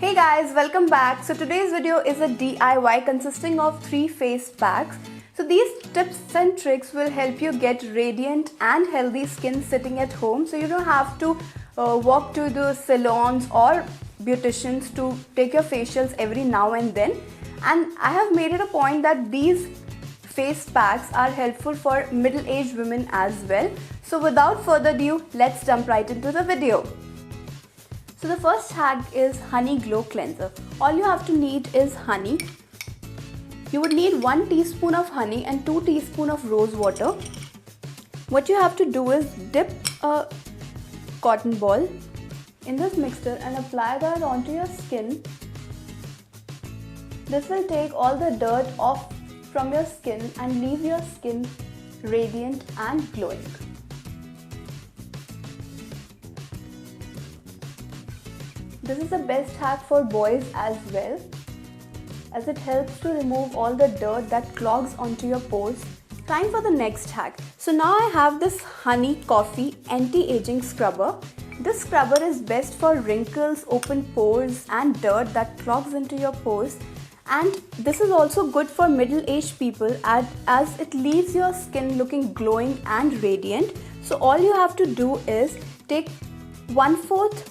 Hey guys, welcome back. So today's video is a DIY consisting of 3 face packs. So these tips and tricks will help you get radiant and healthy skin sitting at home. So you don't have to walk to the salons or beauticians to take your facials every now and then. And I have made it a point that these face packs are helpful for middle-aged women as well. So without further ado, let's jump right into the video. So the first hack is honey glow cleanser. All you have to need is honey. You would need 1 teaspoon of honey and 2 teaspoons of rose water. What you have to do is dip a cotton ball in this mixture and apply that onto your skin. This will take all the dirt off from your skin and leave your skin radiant and glowing. This is the best hack for boys as well, as it helps to remove all the dirt that clogs onto your pores. Time for the next hack. So now I have this honey coffee anti-aging scrubber. This scrubber is best for wrinkles, open pores and dirt that clogs into your pores. And this is also good for middle-aged people as it leaves your skin looking glowing and radiant. So all you have to do is take 1/4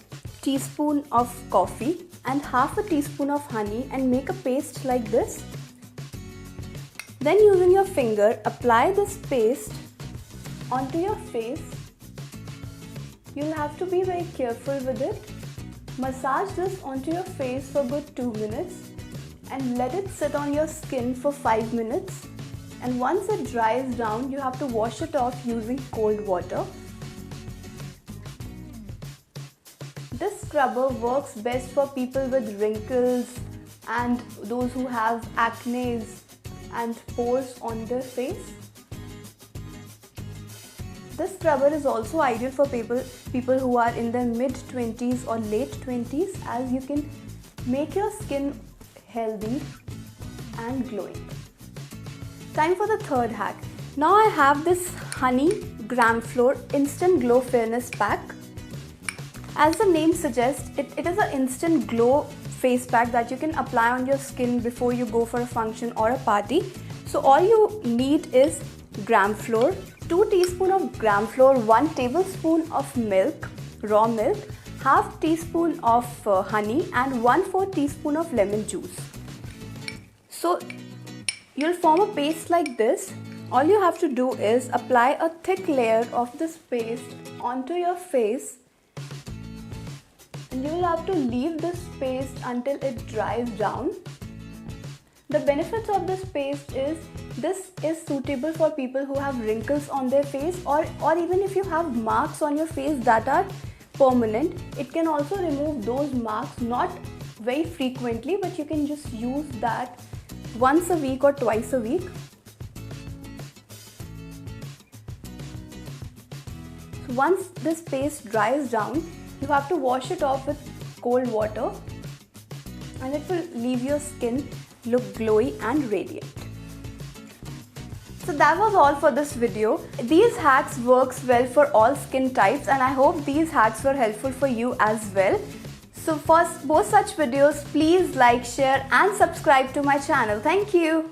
teaspoon of coffee and half a teaspoon of honey and make a paste like this. Then using your finger, apply this paste onto your face. You'll have to be very careful with it. Massage this onto your face for good 2 minutes and let it sit on your skin for 5 minutes. And once it dries down, you have to wash it off using cold water. This scrubber works best for people with wrinkles and those who have acne and pores on their face. This scrubber is also ideal for people who are in their mid-20s or late 20s, as you can make your skin healthy and glowing. Time for the third hack. Now I have this honey GRAMFLOUR instant glow fairness pack. As the name suggests, it is an instant glow face pack that you can apply on your skin before you go for a function or a party. So all you need is GRAMFLOUR, 2 teaspoons of GRAMFLOUR, 1 tablespoon of milk, raw milk, half teaspoon of honey and 1/4 teaspoon of lemon juice. So you'll form a paste like this. All you have to do is apply a thick layer of this paste onto your face. And you will have to leave this paste until it dries down. The benefits of this paste is this is suitable for people who have wrinkles on their face or even if you have marks on your face that are permanent. It can also remove those marks, not very frequently, but you can just use that once a week or twice a week. So once this paste dries down, you have to wash it off with cold water and it will leave your skin look glowy and radiant. So that was all for this video. These hacks works well for all skin types and I hope these hacks were helpful for you as well. So for more such videos, please like, share and subscribe to my channel. Thank you.